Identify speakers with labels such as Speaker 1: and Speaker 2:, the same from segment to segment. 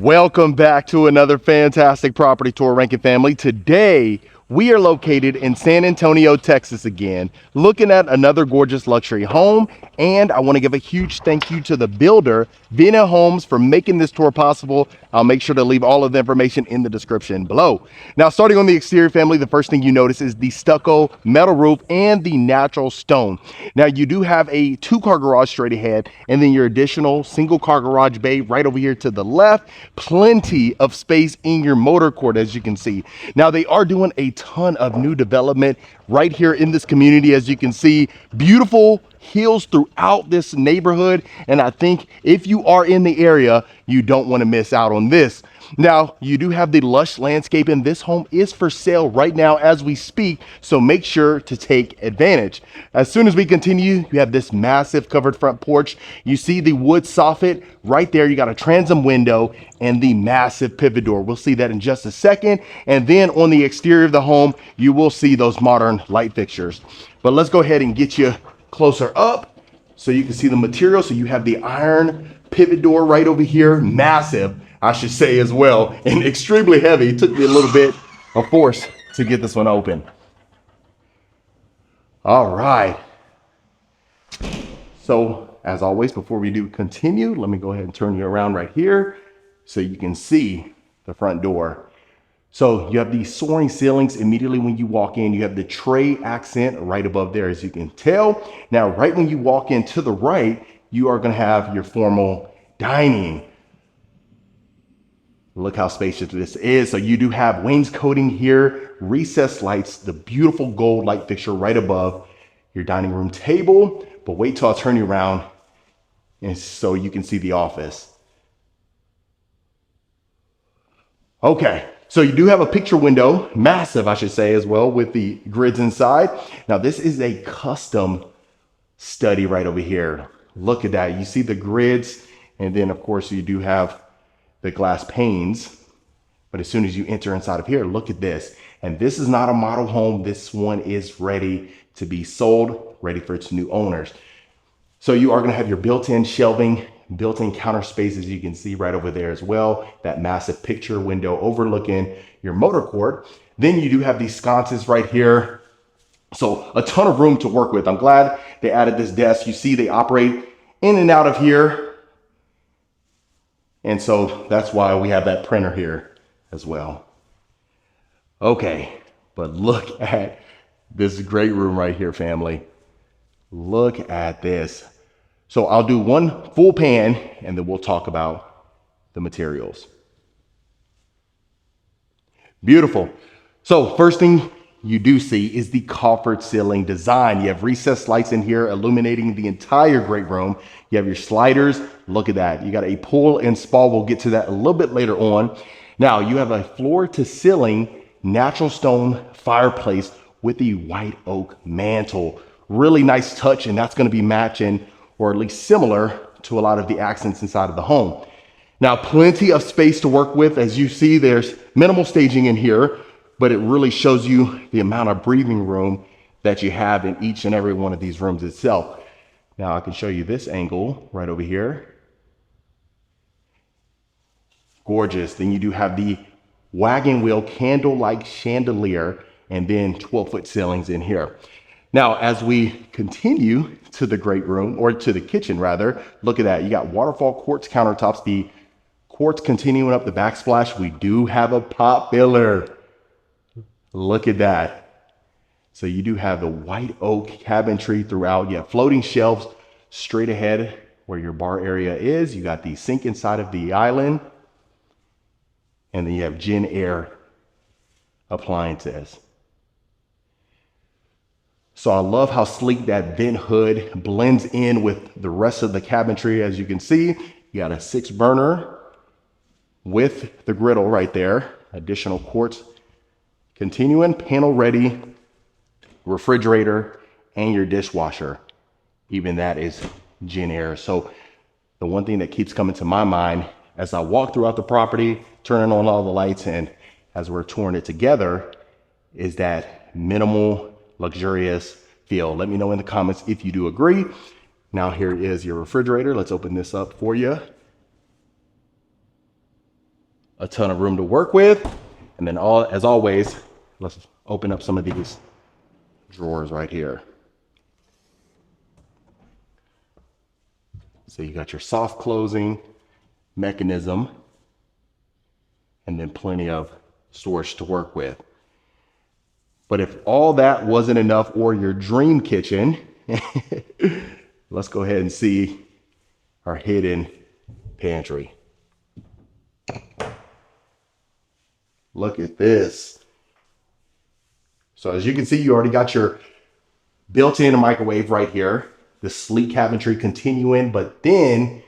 Speaker 1: Welcome back to another fantastic property tour, Rankin family. Today, we are located in San Antonio, Texas again, looking at another gorgeous luxury home. And I want to give a huge thank you to the builder, Vena Homes, for making this tour possible. I'll make sure to leave all of the information in the description below. Now, starting on the exterior, family, the first thing you notice is the stucco metal roof and the natural stone. Now, you do have a two-car garage straight ahead, and then your additional single-car garage bay right over here to the left. Plenty of space in your motor court, as you can see. Now, they are doing a ton of new development right here in this community. As you can see, beautiful hills throughout this neighborhood, and I think if you are in the area, you don't want to miss out on this. Now, you do have the lush landscape, and this home is for sale right now as we speak, so make sure to take advantage. As soon as we continue, you have this massive covered front porch. You see the wood soffit right there. You got a transom window and the massive pivot door. We'll see that in just a second. And then on the exterior of the home, you will see those modern light fixtures. But let's go ahead and get you closer up so you can see the material. So you have the iron pivot door right over here, massive, I should say, as well, and extremely heavy. It took me a little bit of force to get this one open. All right. So as always, before we do continue, let me go ahead and turn you around right here so you can see the front door. So you have these soaring ceilings immediately when you walk in. You have the tray accent right above there, as you can tell. Now, right when you walk in to the right, you are going to have your formal dining. Look how spacious this is. So you do have wainscoting here, recessed lights, the beautiful gold light fixture right above your dining room table. But wait till I turn you around and so you can see the office. Okay. So you do have a picture window, massive, I should say, as well, with the grids inside. Now, this is a custom study right over here. Look at that. You see the grids, and then, of course, you do have the glass panes. But as soon as you enter inside of here, look at this. And this is not a model home. This one is ready to be sold, ready for its new owners. So you are going to have your built-in shelving, built-in counter space, as you can see right over there as well. That massive picture window overlooking your motor court. Then you do have these sconces right here. So a ton of room to work with. I'm glad they added this desk. You see they operate in and out of here. And so that's why we have that printer here as well. Okay, but look at this great room right here, family. Look at this. So I'll do one full pan and then we'll talk about the materials. Beautiful. So first thing you do see is the coffered ceiling design. You have recessed lights in here illuminating the entire great room. You have your sliders. Look at that. You got a pool and spa. We'll get to that a little bit later on. Now you have a floor to ceiling natural stone fireplace with the white oak mantle. Really nice touch, and that's going to be matching or at least similar to a lot of the accents inside of the home. Now, plenty of space to work with. As you see, there's minimal staging in here, but it really shows you the amount of breathing room that you have in each and every one of these rooms itself. Now, I can show you this angle right over here. Gorgeous. Then you do have the wagon wheel candle-like chandelier and then 12-foot ceilings in here. Now, as we continue to the great room, or to the kitchen rather, look at that. You got waterfall quartz countertops, the quartz continuing up the backsplash. We do have a pot filler. Look at that. So you do have the white oak cabinetry throughout. You have floating shelves straight ahead where your bar area is. You got the sink inside of the island. And then you have Gen Air appliances. So I love how sleek that vent hood blends in with the rest of the cabinetry. As you can see, you got a 6-burner with the griddle right there. Additional quartz. Continuing panel ready refrigerator and your dishwasher. Even that is Gen Air. So the one thing that keeps coming to my mind as I walk throughout the property, turning on all the lights, and as we're touring it together, is that minimal, luxurious feel. Let me know in the comments if you do agree. Now here is your refrigerator. Let's open this up for you. a ton of room to work with. And then as always, let's open up some of these drawers right here. So you got your soft closing mechanism and then plenty of storage to work with. But if all that wasn't enough, or your dream kitchen, let's go ahead and see our hidden pantry. Look at this. So as you can see, you already got your built-in microwave right here, the sleek cabinetry continuing, but then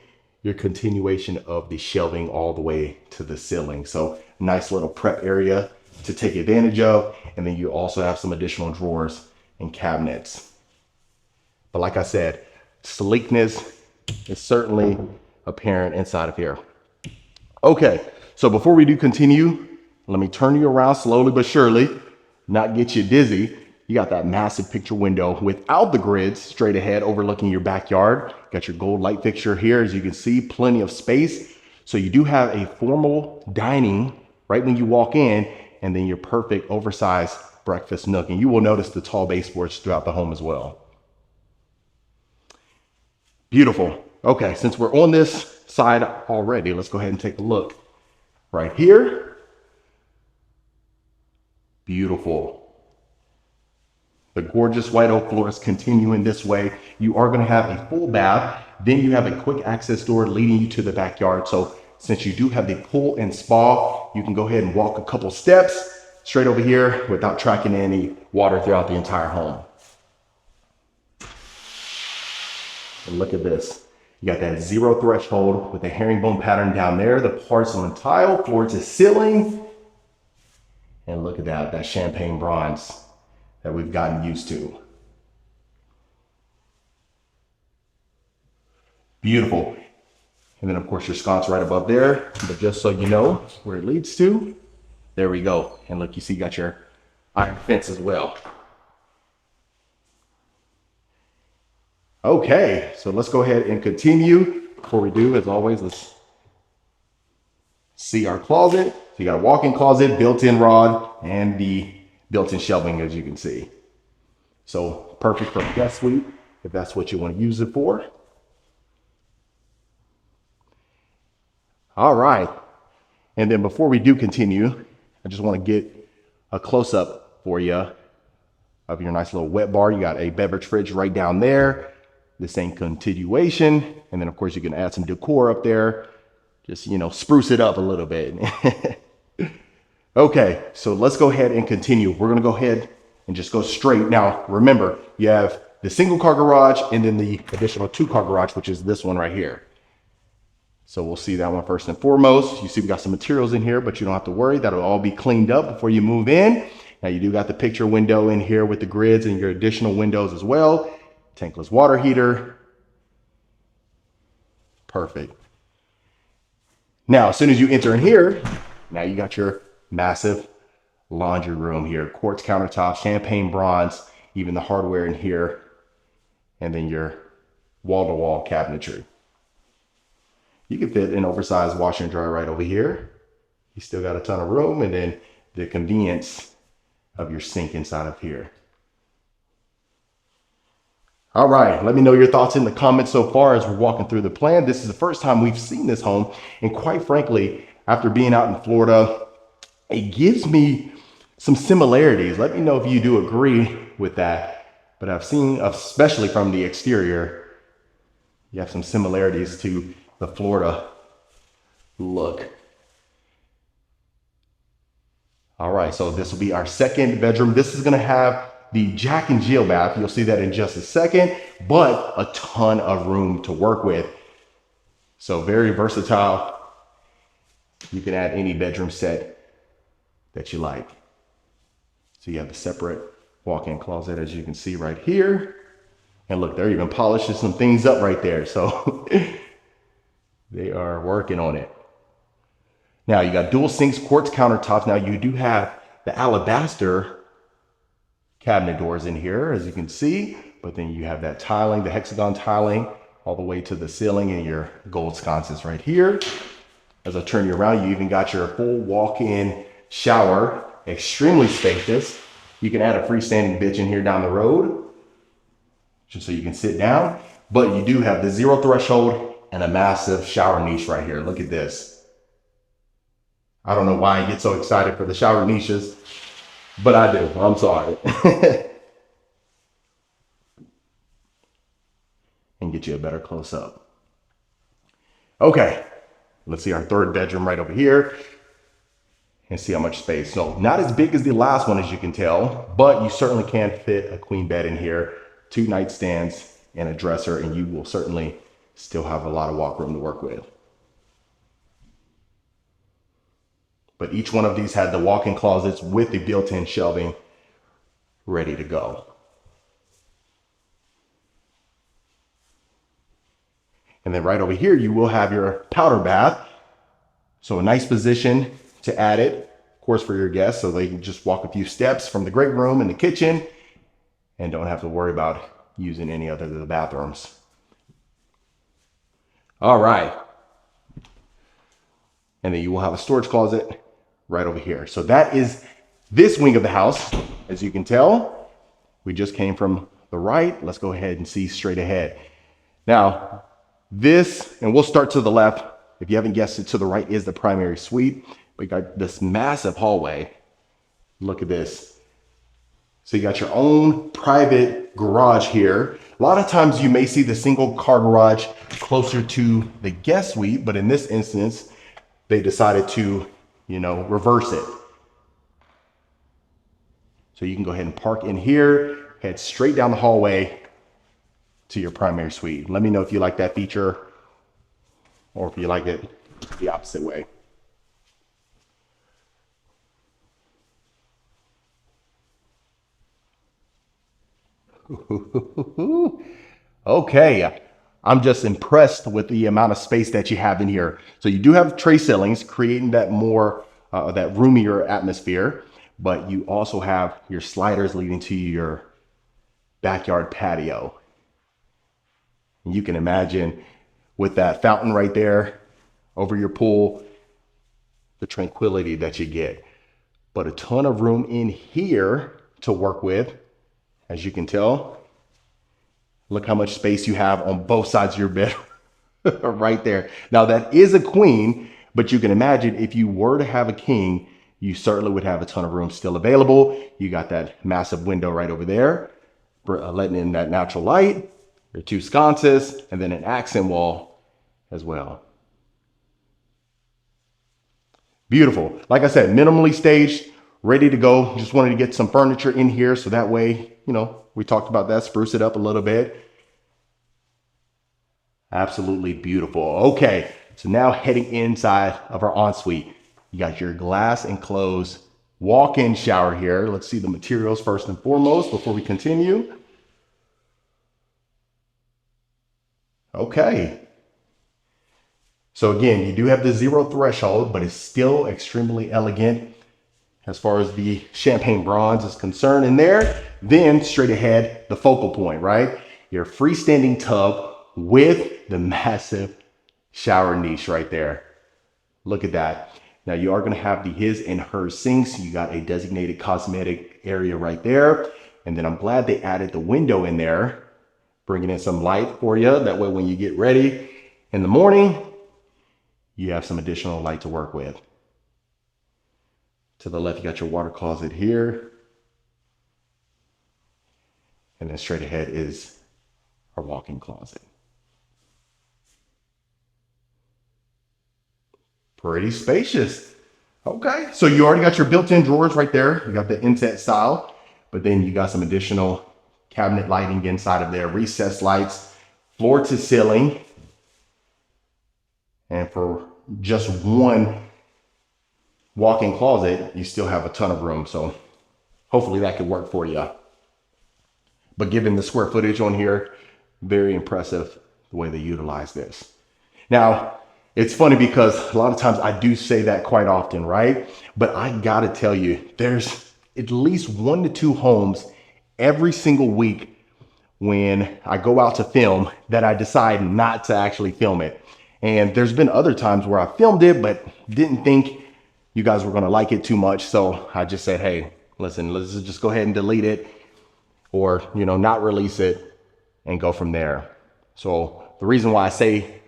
Speaker 1: your continuation of the shelving all the way to the ceiling. So nice little prep area to take advantage of. And then you also have some additional drawers and cabinets. But like I said, sleekness is certainly apparent inside of here. Okay, so before we do continue, let me turn you around slowly but surely, not get you dizzy. You got that massive picture window without the grids straight ahead overlooking your backyard. Got your gold light fixture here. As you can see, plenty of space. So you do have a formal dining right when you walk in, and then your perfect oversized breakfast nook. And you will notice the tall baseboards throughout the home as well. Beautiful. Okay, since we're on this side already, let's go ahead and take a look right here. Beautiful. The gorgeous white oak floors continuing this way. You are going to have a full bath. Then you have a quick access door leading you to the backyard. So since you do have the pool and spa, you can go ahead and walk a couple steps straight over here without tracking any water throughout the entire home. And look at this. You got that zero threshold with a herringbone pattern down there, the porcelain tile, floor to ceiling. And look at that champagne bronze that we've gotten used to. Beautiful. And then of course your sconce right above there, but just so you know where it leads to, there we go. And look, you see you got your iron fence as well. Okay, so let's go ahead and continue. Before we do, as always, let's see our closet. So you got a walk-in closet, built-in rod, and the built-in shelving, as you can see. So perfect for a guest suite if that's what you want to use it for. All right. And then before we do continue, I just want to get a close-up for you of your nice little wet bar. You got a beverage fridge right down there. The same continuation. And then of course you can add some decor up there. Just, you know, spruce it up a little bit. Okay, so let's go ahead and continue. We're gonna go ahead and just go straight. Now, remember, you have the single car garage and then the additional 2-car garage, which is this one right here. So we'll see that one first and foremost. You see we got some materials in here, but you don't have to worry. That'll all be cleaned up before you move in. Now you do got the picture window in here with the grids and your additional windows as well. Tankless water heater. Perfect. Now, as soon as you enter in here, now you got your massive laundry room here. Quartz countertops, champagne bronze, even the hardware in here, and then your wall-to-wall cabinetry. You can fit an oversized washer and dryer right over here. You still got a ton of room, and then the convenience of your sink inside of here. All right, let me know your thoughts in the comments so far as we're walking through the plan. This is the first time we've seen this home, and quite frankly, after being out in Florida, it gives me some similarities. Let me know if you do agree with that. But I've seen, especially from the exterior, you have some similarities to the Florida look. All right, so this will be our second bedroom. This is gonna have the Jack and Jill bath. You'll see that in just a second, but a ton of room to work with. So very versatile. You can add any bedroom set that you like. So you have a separate walk-in closet, as you can see right here. And look, they're even polishing some things up right there. So they are working on it. Now you got dual sinks, quartz countertops. Now you do have the alabaster cabinet doors in here, as you can see, but then you have that tiling, the hexagon tiling, all the way to the ceiling, and your gold sconces right here. As I turn you around, you even got your full walk-in shower, extremely spacious. You can add a freestanding bitch in here down the road, just so you can sit down. But you do have the zero threshold and a massive shower niche right here. Look at this. I don't know why I get so excited for the shower niches, but I do. I'm sorry. And get you a better close-up. Okay, let's see our third bedroom right over here and see how much space. So not as big as the last one, as you can tell, but you certainly can fit a queen bed in here, 2 nightstands and a dresser, and you will certainly still have a lot of walk room to work with. But each one of these had the walk-in closets with the built-in shelving ready to go. And then right over here, you will have your powder bath. So a nice position to add it, of course, for your guests, so they can just walk a few steps from the great room and the kitchen and don't have to worry about using any other of the bathrooms. All right. And then you will have a storage closet right over here. So that is this wing of the house. As you can tell, we just came from the right. Let's go ahead and see straight ahead. Now, this, and we'll start to the left. If you haven't guessed it, to the right is the primary suite. We got this massive hallway. Look at this. So you got your own private garage here. A lot of times you may see the single car garage closer to the guest suite, but in this instance, they decided to, reverse it. So you can go ahead and park in here, head straight down the hallway to your primary suite. Let me know if you like that feature or if you like it the opposite way. Okay, I'm just impressed with the amount of space that you have in here. So you do have tray ceilings, creating that more, that roomier atmosphere, but you also have your sliders leading to your backyard patio. And you can imagine with that fountain right there over your pool, the tranquility that you get. But a ton of room in here to work with. As you can tell, look how much space you have on both sides of your bed right there. Now that is a queen, but you can imagine if you were to have a king, you certainly would have a ton of room still available. You got that massive window right over there, letting in that natural light. Your 2 sconces, and then an accent wall as well. Beautiful. Like I said, minimally staged, ready to go. Just wanted to get some furniture in here so that way, we talked about that, spruce it up a little bit. Absolutely beautiful. Okay, so now heading inside of our ensuite. You got your glass enclosed walk-in shower here. Let's see the materials first and foremost before we continue. Okay. So again, you do have the zero threshold, but it's still extremely elegant as far as the champagne bronze is concerned in there. Then straight ahead, the focal point, right? Your freestanding tub with the massive shower niche right there. Look at that. Now you are going to have the his and hers sinks. You got a designated cosmetic area right there. And then I'm glad they added the window in there, bringing in some light for you. That way when you get ready in the morning, you have some additional light to work with. To the left, you got your water closet here. And then straight ahead is our walk-in closet. Pretty spacious. Okay, so you already got your built-in drawers right there. You got the inset style, but then you got some additional cabinet lighting inside of there, recessed lights, floor to ceiling. And for just one walk-in closet, you still have a ton of room. So hopefully that could work for you. But given the square footage on here, very impressive the way they utilize this. Now, it's funny because a lot of times I do say that quite often, right? But I gotta tell you, there's at least 1 to 2 homes every single week when I go out to film that I decide not to actually film it. And there's been other times where I filmed it, but didn't think you guys were gonna like it too much. So I just said, hey, listen, let's just go ahead and delete it, or, you know, not release it and go from there. So the reason why I say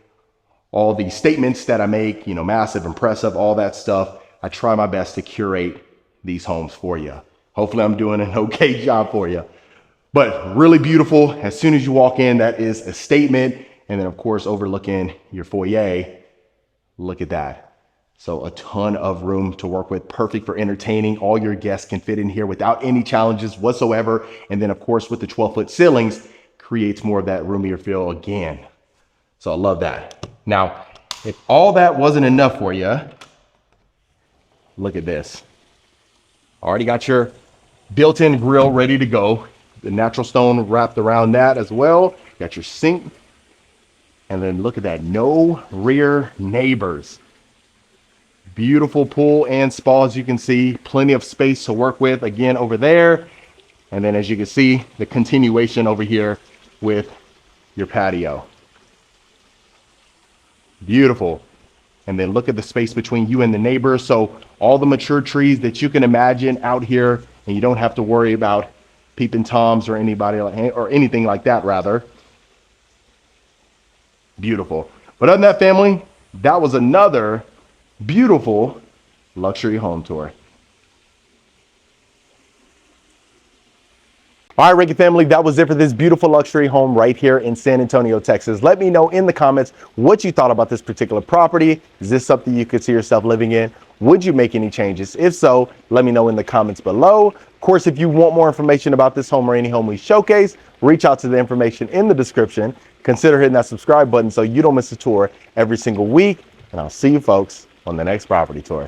Speaker 1: all the statements that I make, you know, massive, impressive, all that stuff, I try my best to curate these homes for you. Hopefully I'm doing an okay job for you. But really beautiful. As soon as you walk in, that is a statement. And then of course, overlooking your foyer, look at that. So a ton of room to work with, perfect for entertaining. All your guests can fit in here without any challenges whatsoever. And then of course, with the 12-foot ceilings, creates more of that roomier feel again. So I love that. Now, if all that wasn't enough for you, look at this. Already got your built-in grill ready to go. The natural stone wrapped around that as well. Got your sink. And then look at that, no rear neighbors. Beautiful pool and spa, as you can see. Plenty of space to work with again over there. And then as you can see, the continuation over here with your patio. Beautiful. And then look at the space between you and the neighbors. So all the mature trees that you can imagine out here, and you don't have to worry about peeping toms or anybody or anything like that, rather. Beautiful. But other than that, family, that was another beautiful luxury home tour. All right, Rankin family, that was it for this beautiful luxury home right here in San Antonio, Texas. Let me know in the comments what you thought about this particular property. Is this something you could see yourself living in? Would you make any changes? If so, let me know in the comments below. Of course, if you want more information about this home or any home we showcase, reach out to the information in the description. Consider hitting that subscribe button so you don't miss a tour every single week. And I'll see you folks on the next property tour.